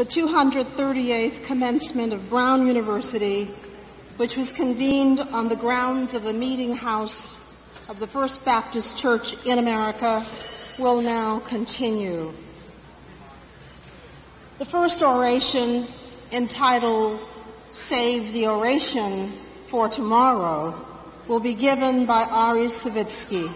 the 238th commencement of Brown University, which was convened on the grounds of the meeting house of the First Baptist Church in America, will now continue. The first oration, entitled Save the Oration for Tomorrow, will be given by Ari Savitzky.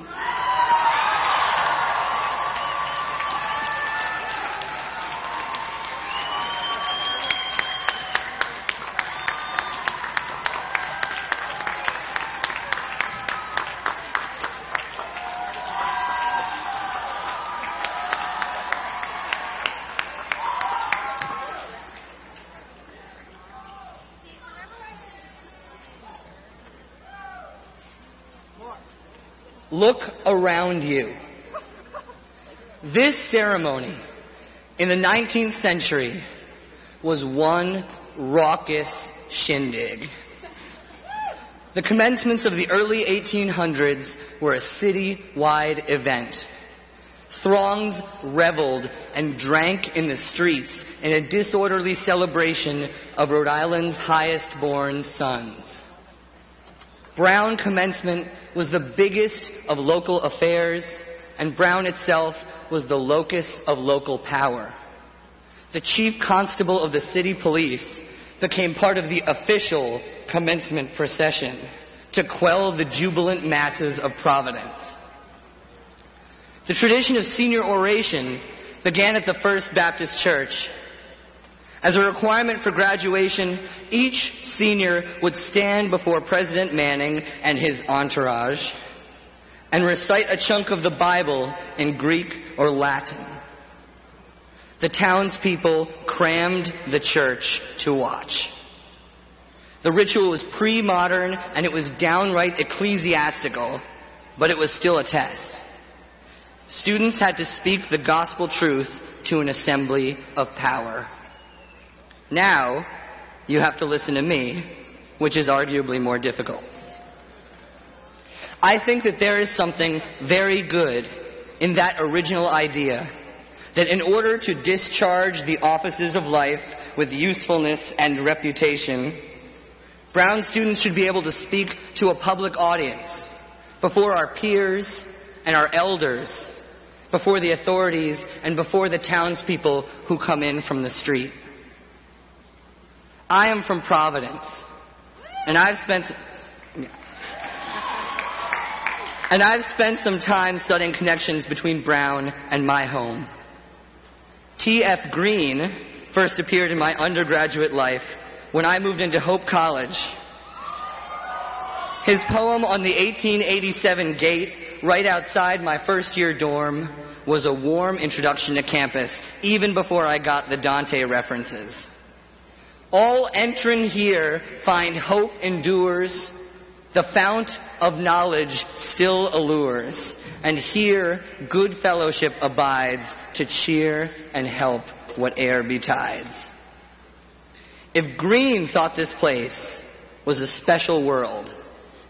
Look around you. This ceremony in the 19th century was one raucous shindig. The commencements of the early 1800s were a city-wide event. Throngs reveled and drank in the streets in a disorderly celebration of Rhode Island's highest-born sons. Brown Commencement was the biggest of local affairs, and Brown itself was the locus of local power. The chief constable of the city police became part of the official commencement procession to quell the jubilant masses of Providence. The tradition of senior oration began at the First Baptist Church. As a requirement for graduation, each senior would stand before President Manning and his entourage and recite a chunk of the Bible in Greek or Latin. The townspeople crammed the church to watch. The ritual was pre-modern and it was downright ecclesiastical, but it was still a test. Students had to speak the gospel truth to an assembly of power. Now, you have to listen to me, which is arguably more difficult. I think that there is something very good in that original idea, that in order to discharge the offices of life with usefulness and reputation, Brown students should be able to speak to a public audience, before our peers and our elders, before the authorities, and before the townspeople who come in from the street. I am from Providence, and I've spent some time studying connections between Brown and my home. T.F. Green first appeared in my undergraduate life when I moved into Hope College. His poem on the 1887 gate right outside my first-year dorm was a warm introduction to campus, even before I got the Dante references. All entrin' here find hope endures, the fount of knowledge still allures, and here good fellowship abides to cheer and help whate'er betides. If Green thought this place was a special world,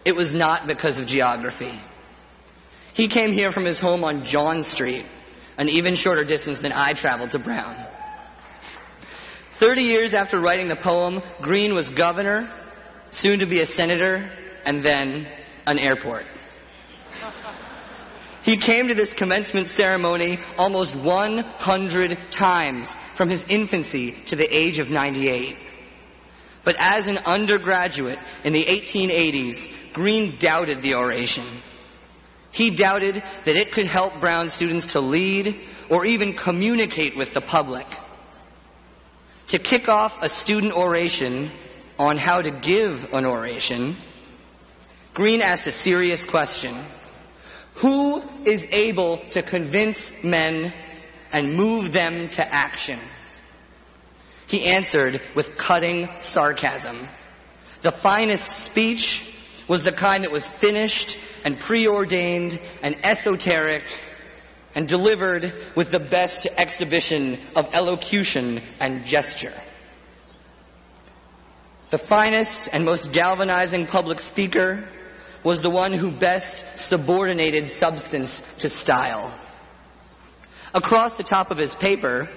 it was not because of geography. He came here from his home on John Street, an even shorter distance than I traveled to Brown. 30 years after writing the poem, Green was governor, soon to be a senator, and then an airport. He came to this commencement ceremony almost 100 times from his infancy to the age of 98. But as an undergraduate in the 1880s, Green doubted the oration. He doubted that it could help Brown students to lead or even communicate with the public. To kick off a student oration on how to give an oration, Green asked a serious question. Who is able to convince men and move them to action? He answered with cutting sarcasm. The finest speech was the kind that was finished and preordained and esoteric and delivered with the best exhibition of elocution and gesture. The finest and most galvanizing public speaker was the one who best subordinated substance to style. Across the top of his paper,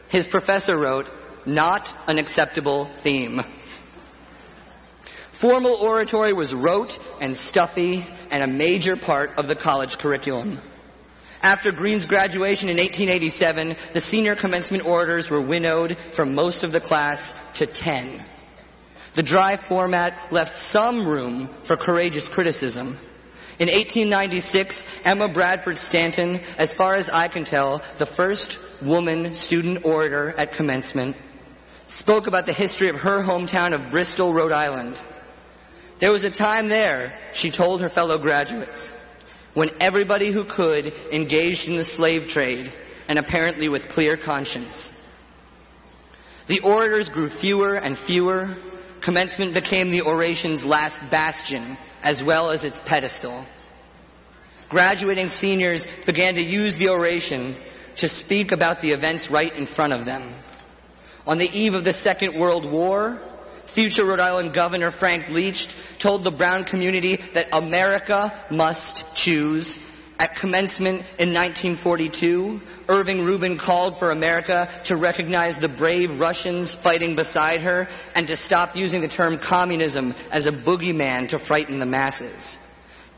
his professor wrote, not an acceptable theme. Formal oratory was rote and stuffy and a major part of the college curriculum. After Green's graduation in 1887, the senior commencement orators were winnowed from most of the class to 10. The dry format left some room for courageous criticism. In 1896, Emma Bradford Stanton, as far as I can tell, the first woman student orator at Commencement, spoke about the history of her hometown of Bristol, Rhode Island. There was a time there, she told her fellow graduates, when everybody who could engaged in the slave trade, and apparently with clear conscience. The orators grew fewer and fewer. Commencement became the oration's last bastion, as well as its pedestal. Graduating seniors began to use the oration to speak about the events right in front of them. On the eve of the Second World War, future Rhode Island Governor Frank Leach told the Brown community that America must choose. At Commencement in 1942, Irving Rubin called for America to recognize the brave Russians fighting beside her and to stop using the term communism as a boogeyman to frighten the masses.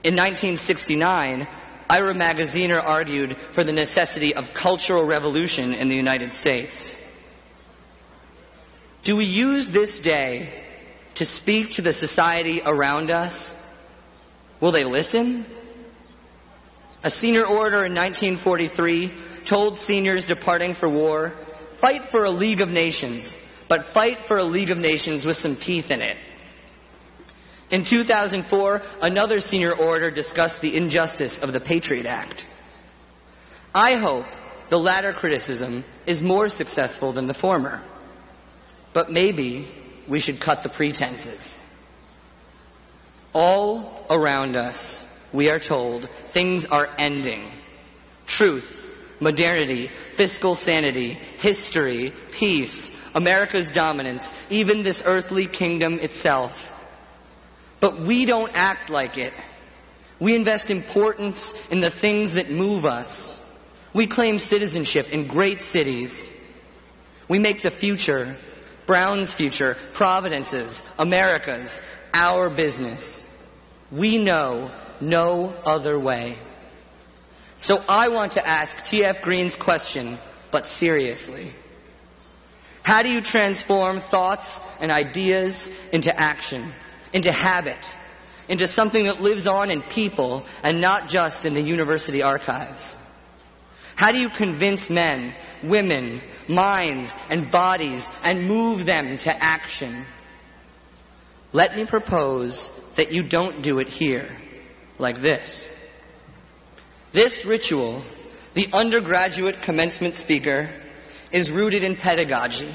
In 1969, Ira Magaziner argued for the necessity of cultural revolution in the United States. Do we use this day to speak to the society around us? Will they listen? A senior orator in 1943 told seniors departing for war, "Fight for a League of Nations, but fight for a League of Nations with some teeth in it." In 2004, another senior orator discussed the injustice of the Patriot Act. I hope the latter criticism is more successful than the former. But maybe we should cut the pretenses. All around us, we are told, things are ending. Truth, modernity, fiscal sanity, history, peace, America's dominance, even this earthly kingdom itself. But we don't act like it. We invest importance in the things that move us. We claim citizenship in great cities. We make the future, Brown's future, Providence's, America's, our business. We know no other way. So I want to ask T.F. Green's question, but seriously. How do you transform thoughts and ideas into action, into habit, into something that lives on in people and not just in the university archives? How do you convince men, women, minds, and bodies and move them to action? Let me propose that you don't do it here, like this. This ritual, the undergraduate commencement speaker, is rooted in pedagogy.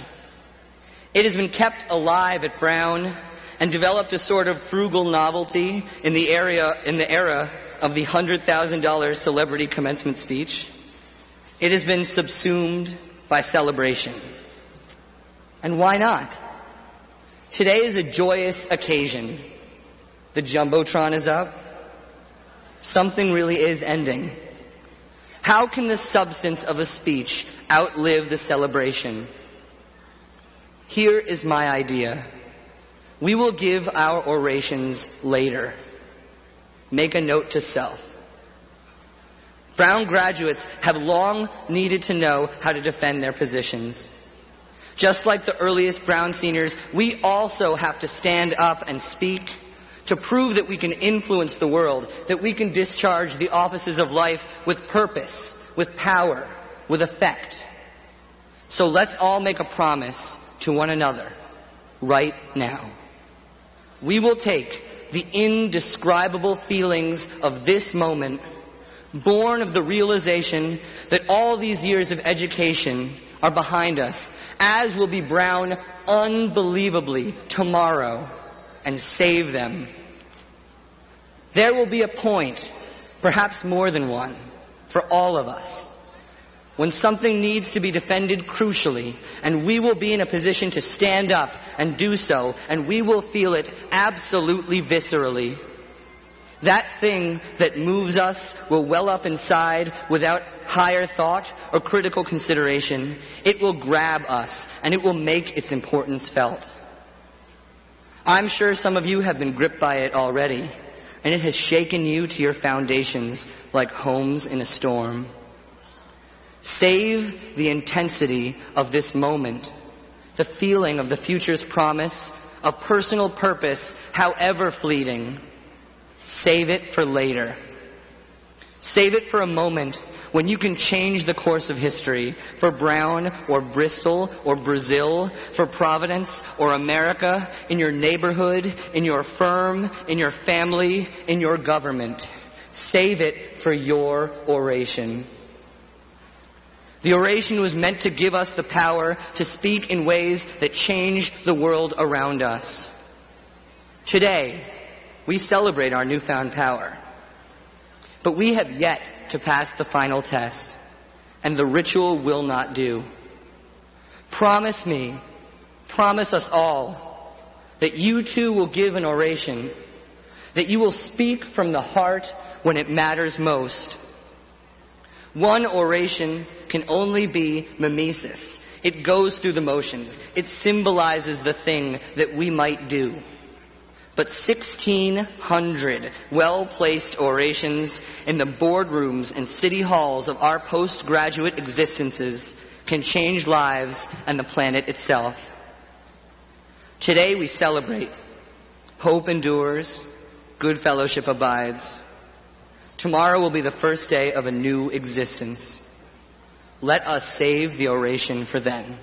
It has been kept alive at Brown and developed a sort of frugal novelty in the era of the $100,000 celebrity commencement speech. It has been subsumed by celebration. And why not? Today is a joyous occasion. The Jumbotron is up. Something really is ending. How can the substance of a speech outlive the celebration? Here is my idea. We will give our orations later. Make a note to self. Brown graduates have long needed to know how to defend their positions. Just like the earliest Brown seniors, we also have to stand up and speak to prove that we can influence the world, that we can discharge the offices of life with purpose, with power, with effect. So let's all make a promise to one another right now. We will take the indescribable feelings of this moment, born of the realization that all these years of education are behind us, as will be Brown unbelievably tomorrow, and save them. There will be a point, perhaps more than one, for all of us, when something needs to be defended crucially, and we will be in a position to stand up and do so, and we will feel it absolutely viscerally. That thing that moves us will well up inside without higher thought or critical consideration. It will grab us, and it will make its importance felt. I'm sure some of you have been gripped by it already, and it has shaken you to your foundations like homes in a storm. Save the intensity of this moment, the feeling of the future's promise, of personal purpose, however fleeting. Save it for later. Save it for a moment when you can change the course of history for Brown or Bristol or Brazil, for Providence or America, in your neighborhood, in your firm, in your family, in your government. Save it for your oration. The oration was meant to give us the power to speak in ways that change the world around us. Today, we celebrate our newfound power. But we have yet to pass the final test, and the ritual will not do. Promise me, promise us all, that you too will give an oration, that you will speak from the heart when it matters most. One oration can only be mimesis. It goes through the motions. It symbolizes the thing that we might do. But 1,600 well-placed orations in the boardrooms and city halls of our postgraduate existences can change lives and the planet itself. Today we celebrate. Hope endures. Good fellowship abides. Tomorrow will be the first day of a new existence. Let us save the oration for then.